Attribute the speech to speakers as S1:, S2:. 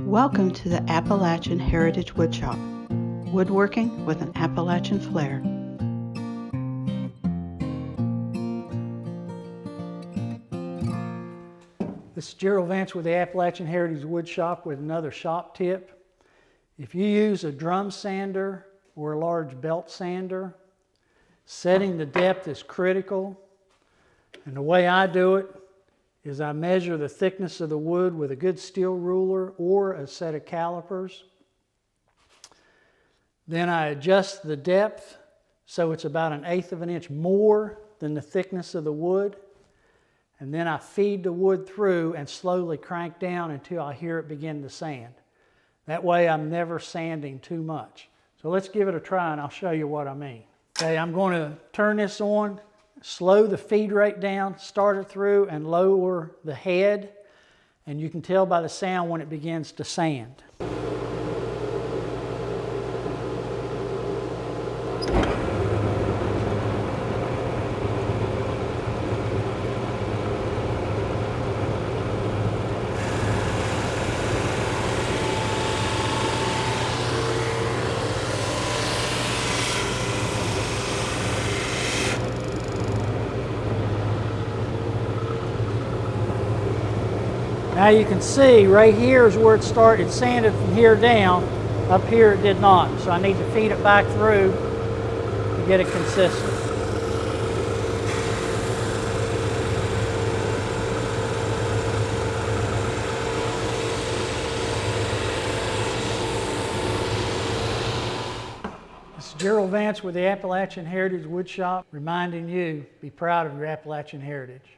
S1: Welcome to the Appalachian Heritage Woodshop, woodworking with an Appalachian flair.
S2: This is Jerill with the Appalachian Heritage Woodshop with another shop tip. If you use a drum sander or a large belt sander, setting the depth is critical. And the way I do it is I measure the thickness of the wood with a good steel ruler or a set of calipers. Then I adjust the depth so it's about 1/8 of an inch more than the thickness of the wood. And then I feed the wood through and slowly crank down until I hear it begin to sand. That way I'm never sanding too much. So let's give it a try and I'll show you what I mean. Okay, I'm going to turn this on, slow the feed rate down, start it through and lower the head. And you can tell by the sound when it begins to sand. Now you can see right here is where it started. It sanded from here down. Up here it did not. So I need to feed it back through to get it consistent. This is Jerill with the Appalachian Heritage Woodshop reminding you, be proud of your Appalachian heritage.